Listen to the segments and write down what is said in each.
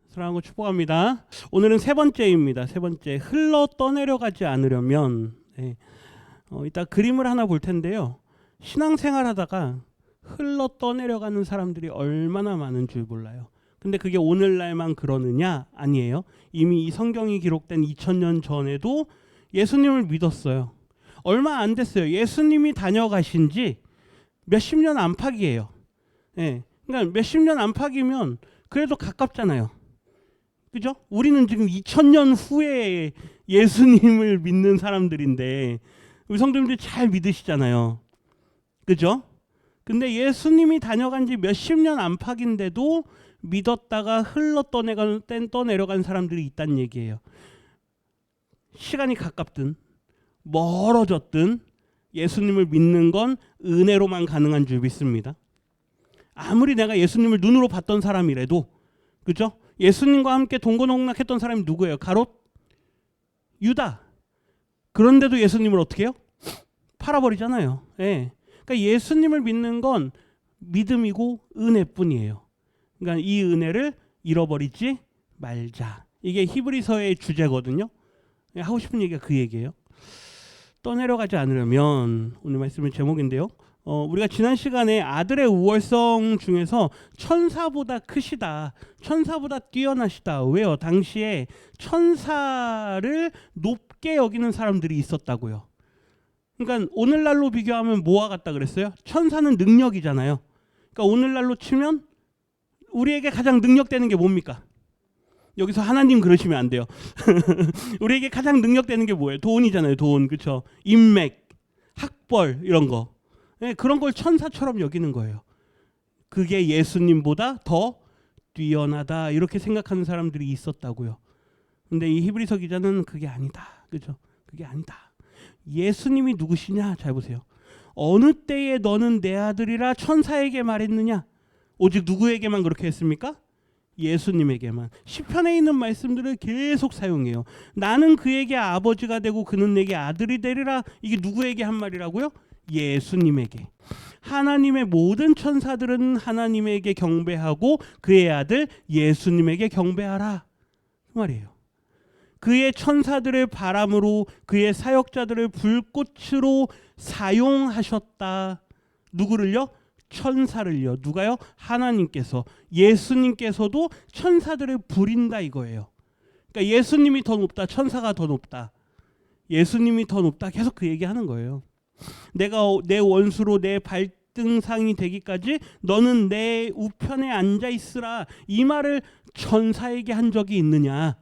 사랑하는 거 축복합니다. 오늘은 세 번째입니다. 세 번째, 흘러 떠내려가지 않으려면. 이따 그림을 하나 볼 텐데요. 신앙생활 하다가 흘러 떠내려가는 사람들이 얼마나 많은 줄 몰라요. 근데 그게 오늘날만 그러느냐? 아니에요. 이미 이 성경이 기록된 2000년 전에도 예수님을 믿었어요. 얼마 안 됐어요. 예수님이 다녀가신 지 몇십 년 안팎이에요. 그러니까 몇십 년 안팎이면 그래도 가깝잖아요. 그죠? 우리는 지금 2000년 후에 예수님을 믿는 사람들인데 우리 성도님들이 잘 믿으시잖아요. 그죠? 근데 예수님이 다녀간 지 몇십 년 안팎인데도 믿었다가 흘러 떠내려간 사람들이 있다는 얘기예요. 시간이 가깝든 멀어졌든 예수님을 믿는 건 은혜로만 가능한 줄 믿습니다. 아무리 내가 예수님을 눈으로 봤던 사람이라도, 그죠? 예수님과 함께 동고동락했던 사람이 누구예요? 가롯? 유다. 그런데도 예수님을 어떻게 해요? 팔아버리잖아요. 그러니까 예수님을 믿는 건 믿음이고 은혜뿐이에요. 그러니까 이 은혜를 잃어버리지 말자. 이게 히브리서의 주제거든요. 하고 싶은 얘기가 그 얘기예요. 떠내려가지 않으려면, 오늘 말씀의 제목인데요. 우리가 지난 시간에 아들의 우월성 중에서 천사보다 크시다, 천사보다 뛰어나시다. 왜요? 당시에 천사를 높게 여기는 사람들이 있었다고요. 그러니까 오늘날로 비교하면 뭐와 같다 그랬어요? 천사는 능력이잖아요. 그러니까 오늘날로 치면 우리에게 가장 능력되는 게 뭡니까? 여기서 하나님 그러시면 안 돼요. 우리에게 가장 능력되는 게 뭐예요? 돈이잖아요. 돈. 그렇죠? 인맥, 학벌 이런 거. 그런 걸 천사처럼 여기는 거예요. 그게 예수님보다 더 뛰어나다 이렇게 생각하는 사람들이 있었다고요. 근데 이 히브리서 기자는 그게 아니다. 그죠? 그게 아니다. 예수님이 누구시냐? 잘 보세요. 어느 때에 너는 내 아들이라 천사에게 말했느냐? 오직 누구에게만 그렇게 했습니까? 예수님에게만. 시편에 있는 말씀들을 계속 사용해요. 나는 그에게 아버지가 되고 그는 내게 아들이 되리라. 이게 누구에게 한 말이라고요? 예수님에게. 하나님의 모든 천사들은 하나님에게 경배하고 그의 아들 예수님에게 경배하라. 그 말이에요. 그의 천사들을 바람으로 그의 사역자들을 불꽃으로 사용하셨다. 누구를요? 천사를요. 누가요? 하나님께서. 예수님께서도 천사들을 부린다 이거예요. 그러니까 예수님이 더 높다, 천사가 더 높다. 예수님이 더 높다. 계속 그 얘기하는 거예요. 내가 내 원수로 내 발등상이 되기까지 너는 내 우편에 앉아 있으라. 이 말을 천사에게 한 적이 있느냐?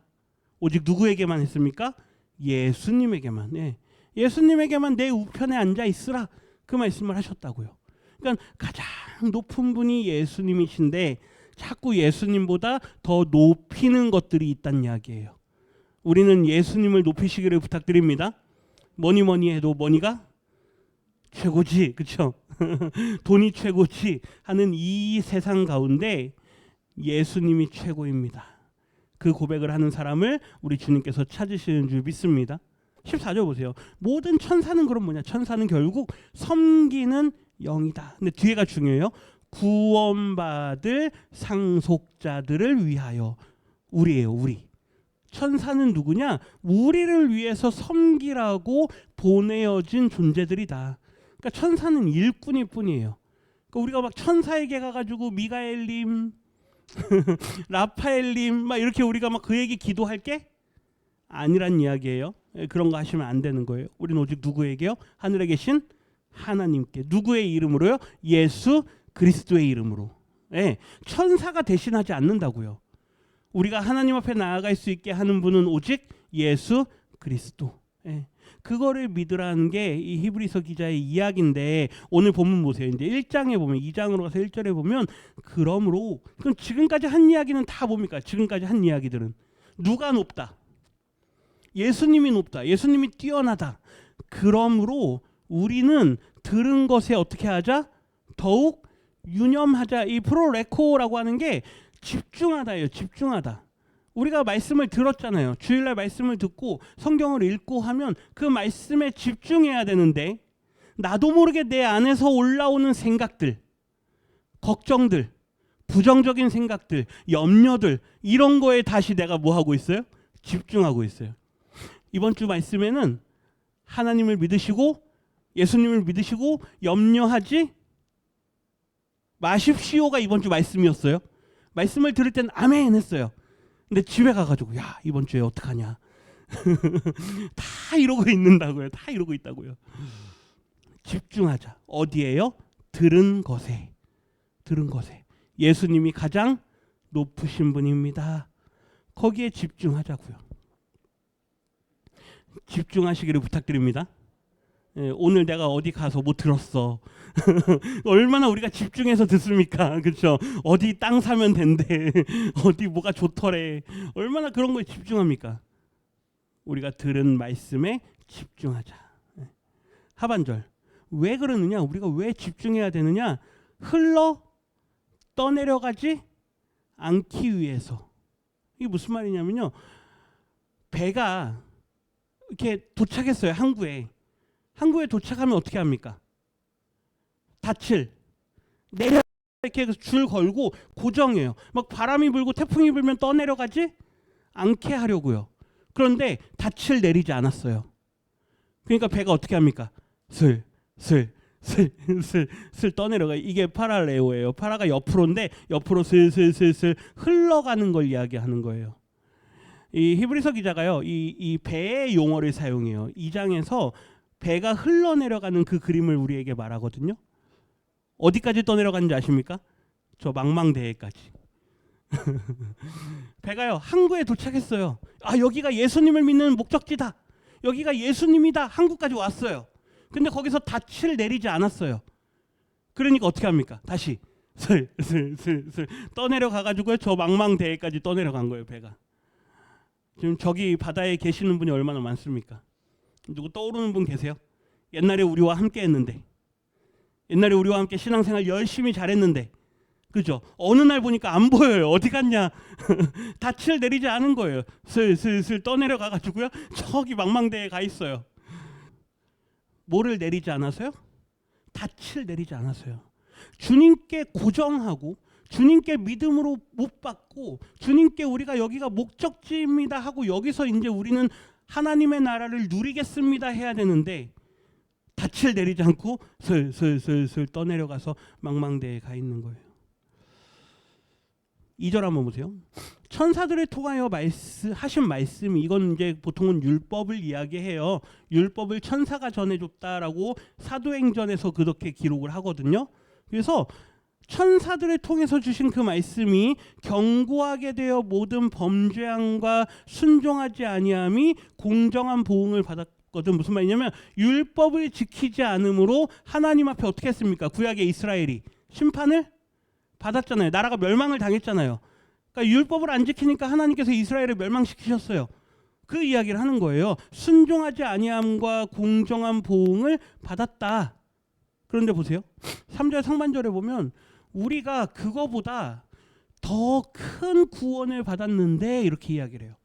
오직 누구에게만 했습니까? 예수님에게만. 예수님에게만 내 우편에 앉아 있으라. 그 말씀을 하셨다고요. 그러니까 가장 높은 분이 예수님이신데 자꾸 예수님보다 더 높이는 것들이 있다는 이야기예요. 우리는 예수님을 높이시기를 부탁드립니다. 뭐니 해도 뭐니가 최고지, 그렇죠? 돈이 최고지 하는 이 세상 가운데 예수님이 최고입니다. 그 고백을 하는 사람을 우리 주님께서 찾으시는 줄 믿습니다. 14절 보세요. 모든 천사는 그럼 뭐냐? 천사는 결국 섬기는 영이다. 근데 뒤에가 중요해요. 구원받을 상속자들을 위하여. 우리예요, 우리. 천사는 누구냐? 우리를 위해서 섬기라고 보내어진 존재들이다. 그러니까 천사는 일꾼일 뿐이에요. 그러니까 우리가 막 천사에게 가가지고 미가엘님, 라파엘님 막 이렇게 우리가 막 그 얘기 기도할 게 아니란 이야기예요. 그런 거 하시면 안 되는 거예요. 우리는 오직 누구에게요? 하늘에 계신 하나님께. 누구의 이름으로요? 예수 그리스도의 이름으로. 천사가 대신하지 않는다고요. 우리가 하나님 앞에 나아갈 수 있게 하는 분은 오직 예수 그리스도. 그거를 믿으라는 게 이 히브리서 기자의 이야기인데, 오늘 본문 보세요. 이제 1장에 보면, 2장으로 가서 1절에 보면, 그러므로, 그럼 지금까지 한 이야기는 다 뭡니까? 지금까지 한 이야기들은 누가 높다? 예수님이 높다. 예수님이 뛰어나다. 그러므로 우리는 들은 것에 어떻게 하자? 더욱 유념하자. 이 프로레코라고 하는 게 집중하다예요. 집중하다. 우리가 말씀을 들었잖아요. 주일날 말씀을 듣고 성경을 읽고 하면 그 말씀에 집중해야 되는데, 나도 모르게 내 안에서 올라오는 생각들, 걱정들, 부정적인 생각들, 염려들 이런 거에 다시 내가 뭐 하고 있어요? 집중하고 있어요. 이번 주 말씀에는 하나님을 믿으시고 예수님을 믿으시고 염려하지 마십시오가 이번 주 말씀이었어요. 말씀을 들을 땐 아멘 했어요. 근데 집에 가가지고 야 이번 주에 어떡하냐 다 이러고 있는다고요. 다 이러고 있다고요. 집중하자. 어디에요? 들은 것에. 들은 것에. 예수님이 가장 높으신 분입니다. 거기에 집중하자고요. 집중하시기를 부탁드립니다. 예, 오늘 내가 어디 가서 못 들었어. 얼마나 우리가 집중해서 듣습니까? 그렇죠? 어디 땅 사면 된대. 어디 뭐가 좋더래. 얼마나 그런 거에 집중합니까? 우리가 들은 말씀에 집중하자. 예. 하반절. 왜 그러느냐? 우리가 왜 집중해야 되느냐? 흘러 떠내려가지 않기 위해서. 이게 무슨 말이냐면요. 배가 이렇게 도착했어요. 항구에. 항구에 도착하면 어떻게 합니까? 닻을 내려 이렇게 줄 걸고 고정해요. 막 바람이 불고 태풍이 불면 떠내려가지 않게 하려고요. 그런데 닻을 내리지 않았어요. 그러니까 배가 어떻게 합니까? 슬슬 떠내려가요. 이게 파라레오예요. 파라가 옆으로인데 옆으로 슬슬 흘러가는 걸 이야기하는 거예요. 이 히브리서 기자가요. 이 배의 용어를 사용해요. 2장에서 배가 흘러내려가는 그 그림을 우리에게 말하거든요. 어디까지 떠내려가는지 아십니까? 저 망망대해까지. 배가요. 항구에 도착했어요. 아 여기가 예수님을 믿는 목적지다. 여기가 예수님이다. 항구까지 왔어요. 근데 거기서 닻을 내리지 않았어요. 그러니까 어떻게 합니까? 다시 슬슬 떠내려 가가지고요. 저 망망대해까지 떠내려간 거예요. 배가. 지금 저기 바다에 계시는 분이 얼마나 많습니까? 누구 떠오르는 분 계세요? 옛날에 우리와 함께 했는데, 옛날에 우리와 함께 신앙생활 열심히 잘했는데, 그죠? 어느 날 보니까 안 보여요. 어디 갔냐? 닻을 내리지 않은 거예요. 슬슬 떠내려 가가지고요. 저기 망망대해에 가 있어요. 뭐를 내리지 않아서요? 닻을 내리지 않았어요. 주님께 고정하고 주님께 믿음으로 못 받고 주님께 우리가 여기가 목적지입니다 하고 여기서 이제 우리는 하나님의 나라를 누리겠습니다 해야 되는데 닻을 내리지 않고 슬슬 떠내려가서 망망대해에 가 있는 거예요. 2절 한번 보세요. 천사들을 통하여 하신 말씀이 이건 이제 보통은 율법을 이야기해요. 율법을 천사가 전해줬다라고 사도행전에서 그렇게 기록을 하거든요. 그래서 천사들을 통해서 주신 그 말씀이 경고하게 되어 모든 범죄함과 순종하지 아니함이 공정한 보응을 받았거든. 무슨 말이냐면 율법을 지키지 않음으로 하나님 앞에 어떻게 했습니까? 구약의 이스라엘이 심판을 받았잖아요. 나라가 멸망을 당했잖아요. 그러니까 율법을 안 지키니까 하나님께서 이스라엘을 멸망시키셨어요. 그 이야기를 하는 거예요. 순종하지 아니함과 공정한 보응을 받았다. 그런데 보세요. 3절 상반절에 보면 우리가 그거보다 더 큰 구원을 받았는데 이렇게 이야기를 해요.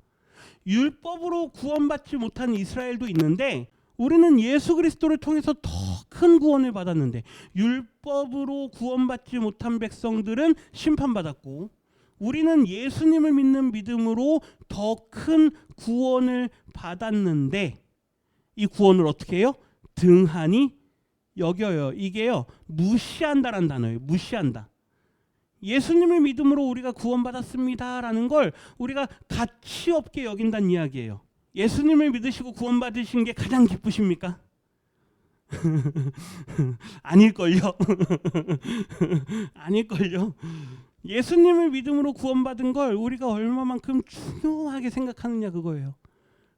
율법으로 구원받지 못한 이스라엘도 있는데 우리는 예수 그리스도를 통해서 더 큰 구원을 받았는데 율법으로 구원받지 못한 백성들은 심판받았고 우리는 예수님을 믿는 믿음으로 더 큰 구원을 받았는데 이 구원을 어떻게 해요? 등한히 여겨요. 이게요. 무시한다라는 단어예요. 무시한다. 예수님을 믿음으로 우리가 구원받았습니다라는 걸 우리가 가치 없게 여긴다는 이야기예요. 예수님을 믿으시고 구원받으신 게 가장 기쁘십니까? 아닐걸요. 아닐걸요. 예수님을 믿음으로 구원받은 걸 우리가 얼마만큼 중요하게 생각하느냐 그거예요.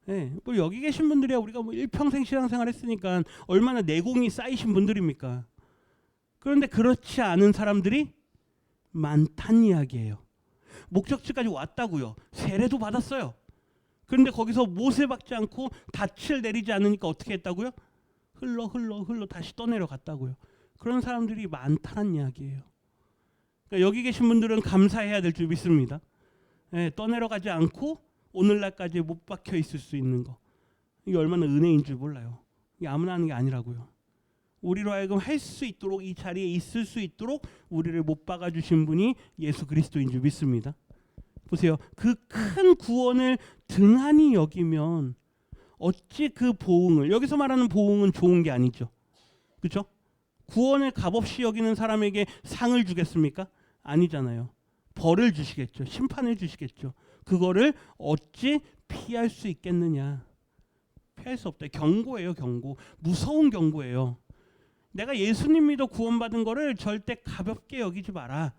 네, 뭐 여기 계신 분들이야 우리가 뭐 일평생 신앙생활 했으니까 얼마나 내공이 쌓이신 분들입니까? 그런데 그렇지 않은 사람들이 많다는 이야기예요. 목적지까지 왔다고요. 세례도 받았어요. 그런데 거기서 못을 박지 않고 닻을 내리지 않으니까 어떻게 했다고요? 흘러 다시 떠내려 갔다고요. 그런 사람들이 많다는 이야기예요. 그러니까 여기 계신 분들은 감사해야 될 줄 믿습니다. 네, 떠내려가지 않고 오늘날까지 못 박혀 있을 수 있는 거. 이게 얼마나 은혜인 줄 몰라요. 이게 아무나 하는 게 아니라고요. 우리로 하여금 할 수 있도록 이 자리에 있을 수 있도록 우리를 못 박아 주신 분이 예수 그리스도인 줄 믿습니다. 보세요. 그 큰 구원을 등한히 여기면 어찌 그 보응을, 여기서 말하는 보응은 좋은 게 아니죠. 그렇죠? 구원을 값없이 여기는 사람에게 상을 주겠습니까? 아니잖아요. 벌을 주시겠죠. 심판을 주시겠죠. 그거를 어찌 피할 수 있겠느냐. 피할 수 없다. 경고예요. 경고. 무서운 경고예요. 내가 예수님 믿어 구원받은 거를 절대 가볍게 여기지 마라.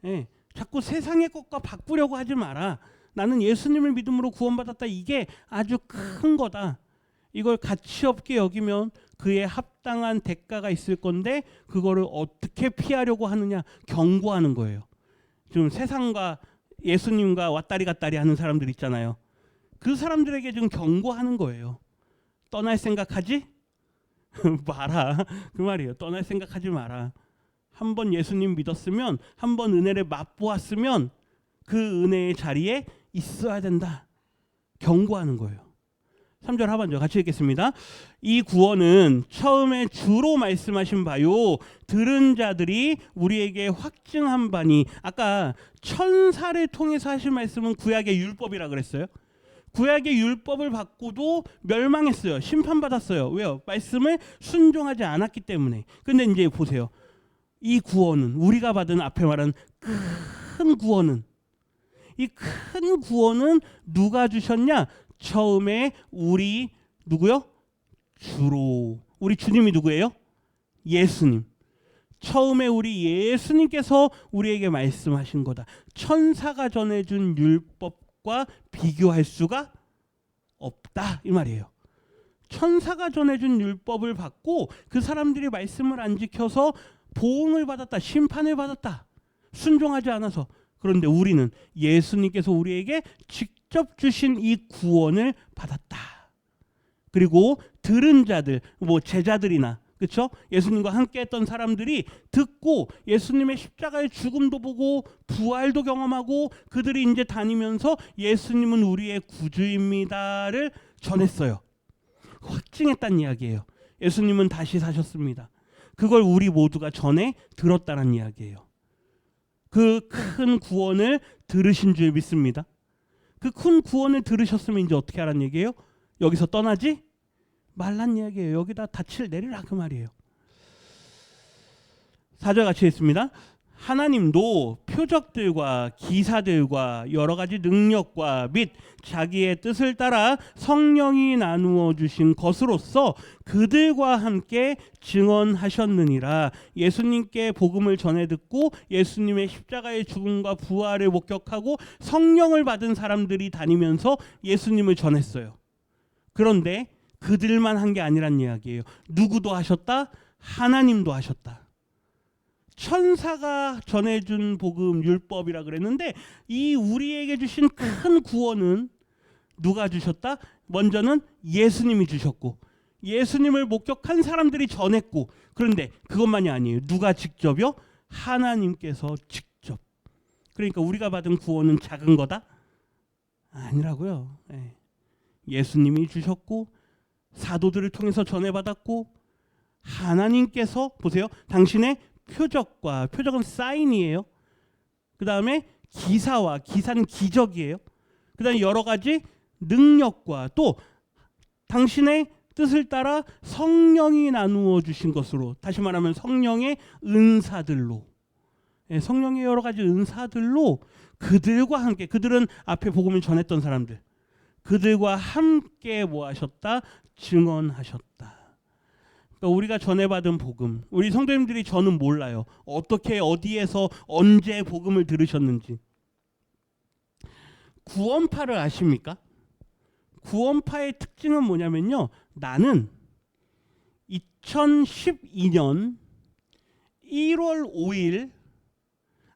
예, 자꾸 세상의 것과 바꾸려고 하지 마라. 나는 예수님을 믿음으로 구원받았다. 이게 아주 큰 거다. 이걸 가치 없게 여기면 그에 합당한 대가가 있을 건데 그거를 어떻게 피하려고 하느냐. 경고하는 거예요. 지금 세상과 예수님과 왔다리 갔다리 하는 사람들 있잖아요. 그 사람들에게 지금 경고하는 거예요. 떠날 생각하지 마라. 그 말이에요. 떠날 생각하지 마라. 한번 예수님 믿었으면, 한번 은혜를 맛보았으면 그 은혜의 자리에 있어야 된다. 경고하는 거예요. 3절 하반절 같이 읽겠습니다. 이 구원은 처음에 주로 말씀하신 바요 들은 자들이 우리에게 확증한 바니, 아까 천사를 통해서 하신 말씀은 구약의 율법이라 그랬어요. 구약의 율법을 받고도 멸망했어요. 심판받았어요. 왜요? 말씀을 순종하지 않았기 때문에. 근데 이제 보세요. 이 구원은, 우리가 받은 앞에 말한 큰 구원은, 이 큰 구원은 누가 주셨냐? 처음에 우리 누구요? 주로. 우리 주님이 누구예요? 예수님. 처음에 우리 예수님께서 우리에게 말씀하신 거다. 천사가 전해준 율법과 비교할 수가 없다. 이 말이에요. 천사가 전해준 율법을 받고 그 사람들이 말씀을 안 지켜서 보응을 받았다. 심판을 받았다. 순종하지 않아서. 그런데 우리는 예수님께서 우리에게 직접 주신 이 구원을 받았다. 그리고 들은 자들, 뭐 제자들이나, 그렇죠? 예수님과 함께 했던 사람들이 듣고 예수님의 십자가의 죽음도 보고 부활도 경험하고 그들이 이제 다니면서 예수님은 우리의 구주입니다를 전했어요. 확증했다는 이야기예요. 예수님은 다시 사셨습니다. 그걸 우리 모두가 전해 들었다는 이야기예요. 그 큰 구원을 들으신 줄 믿습니다. 그 큰 구원을 들으셨으면 이제 어떻게 하라는 얘기예요? 여기서 떠나지 말란 이야기예요. 여기다 닻을 내리라 그 말이에요. 4절 같이 읽습니다. 하나님도 표적들과 기사들과 여러 가지 능력과 및 자기의 뜻을 따라 성령이 나누어 주신 것으로서 그들과 함께 증언하셨느니라. 예수님께 복음을 전해 듣고 예수님의 십자가의 죽음과 부활을 목격하고 성령을 받은 사람들이 다니면서 예수님을 전했어요. 그런데 그들만 한 게 아니란 이야기예요. 누구도 하셨다? 하나님도 하셨다. 천사가 전해준 복음 율법이라 그랬는데 이 우리에게 주신 큰 구원은 누가 주셨다? 먼저는 예수님이 주셨고 예수님을 목격한 사람들이 전했고, 그런데 그것만이 아니에요. 누가 직접요? 하나님께서 직접. 그러니까 우리가 받은 구원은 작은 거다? 아니라고요. 예수님이 주셨고 사도들을 통해서 전해받았고 하나님께서, 보세요, 당신의 표적과, 표적은 사인이에요. 그 다음에 기사와, 기사는 기적이에요. 그 다음에 여러 가지 능력과 또 당신의 뜻을 따라 성령이 나누어 주신 것으로, 다시 말하면 성령의 은사들로, 성령의 여러 가지 은사들로 그들과 함께, 그들은 앞에 복음을 전했던 사람들, 그들과 함께 뭐 하셨다? 증언하셨다. 그러니까 우리가 전해받은 복음, 우리 성도님들이 저는 몰라요. 어떻게, 어디에서, 언제 복음을 들으셨는지. 구원파를 아십니까? 구원파의 특징은 뭐냐면요, 나는 2012년 1월 5일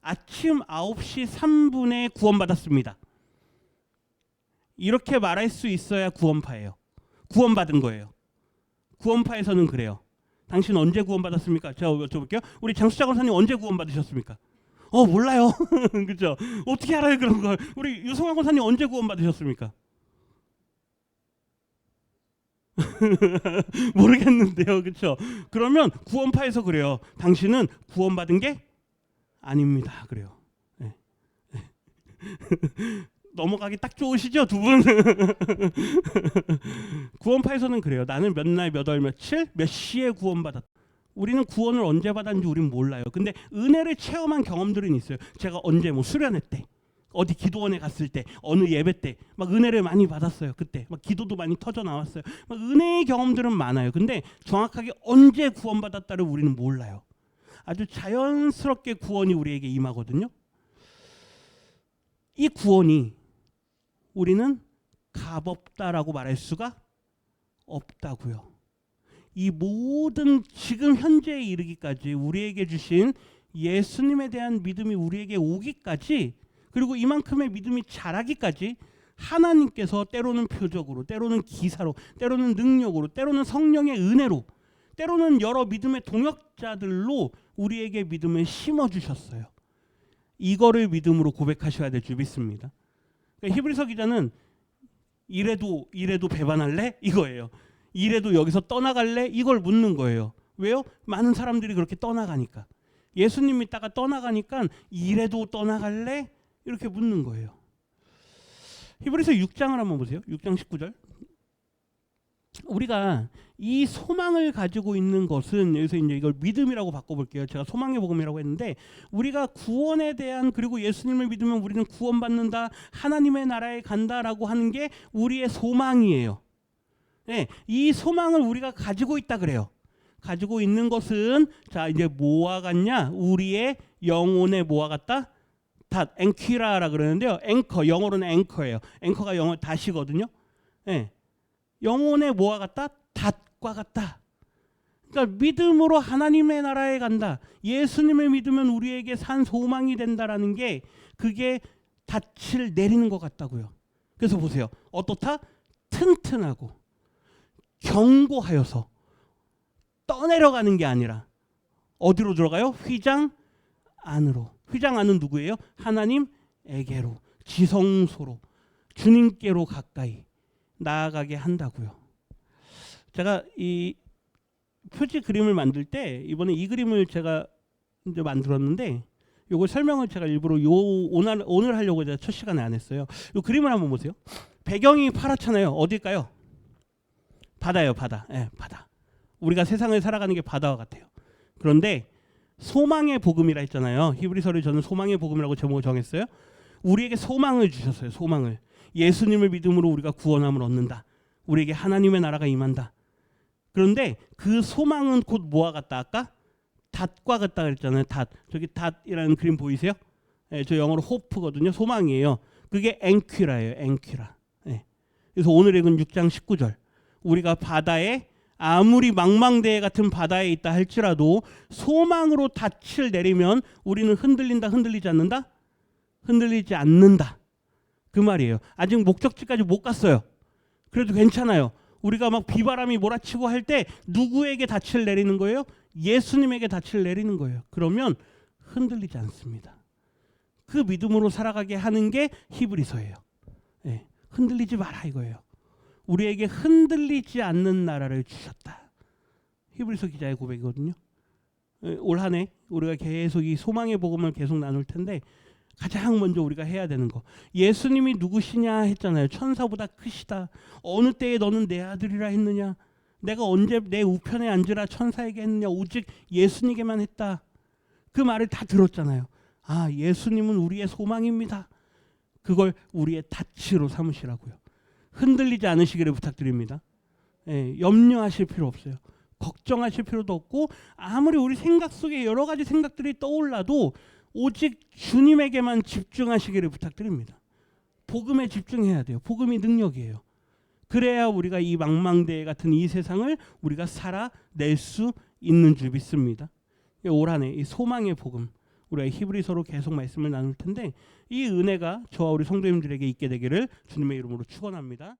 아침 9시 3분에 구원받았습니다. 이렇게 말할 수 있어야 구원파예요. 구원받은 거예요. 구원파에서는 그래요. 당신 언제 구원받았습니까? 제가 여쭤볼게요. 우리 장수자 권사님 언제 구원받으셨습니까? 몰라요. 그죠? 어떻게 알아요 그런 걸? 우리 유성환 권사님 언제 구원받으셨습니까? 모르겠는데요, 그렇죠? 그러면 구원파에서 그래요. 당신은 구원받은 게 아닙니다. 그래요. 네. 넘어가기 딱 좋으시죠, 두 분? 구원파에서는 그래요. 나는 몇 날, 몇 월, 며칠, 몇 시에 구원받았다. 우리는 구원을 언제 받았는지 우리는 몰라요. 근데 은혜를 체험한 경험들은 있어요. 제가 언제 뭐 수련회 때, 어디 기도원에 갔을 때, 어느 예배 때 막 은혜를 많이 받았어요. 그때 막 기도도 많이 터져 나왔어요. 막 은혜의 경험들은 많아요. 근데 정확하게 언제 구원받았다를 우리는 몰라요. 아주 자연스럽게 구원이 우리에게 임하거든요. 이 구원이 우리는 값없다라고 말할 수가 없다고요. 이 모든 지금 현재에 이르기까지 우리에게 주신 예수님에 대한 믿음이 우리에게 오기까지, 그리고 이만큼의 믿음이 자라기까지 하나님께서 때로는 표적으로, 때로는 기사로, 때로는 능력으로, 때로는 성령의 은혜로, 때로는 여러 믿음의 동역자들로 우리에게 믿음을 심어주셨어요. 이거를 믿음으로 고백하셔야 될 줄 믿습니다. 그러니까 히브리서 기자는 이래도 배반할래? 이거예요. 이래도 여기서 떠나갈래? 이걸 묻는 거예요. 왜요? 많은 사람들이 그렇게 떠나가니까. 예수님 믿다가 떠나가니까 이래도 떠나갈래? 이렇게 묻는 거예요. 히브리서 6장을 한번 보세요. 6장 19절. 우리가 이 소망을 가지고 있는 것은, 여기서 이제 이걸 믿음이라고 바꿔볼게요. 제가 소망의 복음이라고 했는데, 우리가 구원에 대한, 그리고 예수님을 믿으면 우리는 구원받는다, 하나님의 나라에 간다라고 하는 게 우리의 소망이에요. 네, 이 소망을 우리가 가지고 있다 그래요. 가지고 있는 것은, 자, 이제 뭐와 같냐? 우리의 영혼의 뭐와 같다? 닷, 앵퀴라라 그러는데요. 앵커, 영어로는 앵커예요. 앵커가 영어 닷이거든요. 네. 영혼의 뭐와 같다? 닷과 같다. 그러니까 믿음으로 하나님의 나라에 간다. 예수님을 믿으면 우리에게 산 소망이 된다라는 게, 그게 닷을 내리는 것 같다고요. 그래서 보세요. 어떻다? 튼튼하고 견고하여서 떠내려가는 게 아니라 어디로 들어가요? 휘장 안으로. 휘장 안은 누구예요? 하나님에게로, 지성소로, 주님께로 가까이 나아가게 한다고요. 제가 이 표지 그림을 만들 때, 이번에 이 그림을 제가 이제 만들었는데, 요거 설명을 제가 일부러 오늘 하려고 제가 첫 시간에 안 했어요. 요 그림을 한번 보세요. 배경이 파랗잖아요. 어딜까요? 바다예요, 바다. 예, 바다. 우리가 세상을 살아가는 게 바다와 같아요. 그런데 소망의 복음이라 했잖아요. 히브리서를 저는 소망의 복음이라고 제목을 정했어요. 우리에게 소망을 주셨어요. 소망을. 예수님을 믿음으로 우리가 구원함을 얻는다. 우리에게 하나님의 나라가 임한다. 그런데 그 소망은 곧 뭐와 같다? 아까 닷과 같다 그랬잖아요. 닷. 저기 닷이라는 그림 보이세요? 예, 저 영어로 호프거든요. 소망이에요. 그게 앵퀴라예요. 앵퀴라. 예. 그래서 오늘 읽은 6장 19절. 우리가 바다에, 아무리 망망대해 같은 바다에 있다 할지라도 소망으로 닻을 내리면 우리는 흔들린다, 흔들리지 않는다? 흔들리지 않는다. 그 말이에요. 아직 목적지까지 못 갔어요. 그래도 괜찮아요. 우리가 막 비바람이 몰아치고 할 때 누구에게 닻을 내리는 거예요? 예수님에게 닻을 내리는 거예요. 그러면 흔들리지 않습니다. 그 믿음으로 살아가게 하는 게 히브리서예요. 네. 흔들리지 마라 이거예요. 우리에게 흔들리지 않는 나라를 주셨다. 히브리서 기자의 고백이거든요. 올 한 해 우리가 계속 이 소망의 복음을 계속 나눌 텐데, 가장 먼저 우리가 해야 되는 거, 예수님이 누구시냐 했잖아요. 천사보다 크시다. 어느 때에 너는 내 아들이라 했느냐. 내가 언제 내 우편에 앉으라 천사에게 했느냐. 오직 예수님에게만 했다. 그 말을 다 들었잖아요. 아, 예수님은 우리의 소망입니다. 그걸 우리의 닻으로 삼으시라고요. 흔들리지 않으시기를 부탁드립니다. 예, 염려하실 필요 없어요. 걱정하실 필요도 없고, 아무리 우리 생각 속에 여러 가지 생각들이 떠올라도 오직 주님에게만 집중하시기를 부탁드립니다. 복음에 집중해야 돼요. 복음이 능력이에요. 그래야 우리가 이 망망대해 같은 이 세상을 우리가 살아낼 수 있는 줄 믿습니다. 올 한 해 이 소망의 복음, 우리가 히브리서로 계속 말씀을 나눌 텐데, 이 은혜가 저와 우리 성도님들에게 있게 되기를 주님의 이름으로 축원합니다.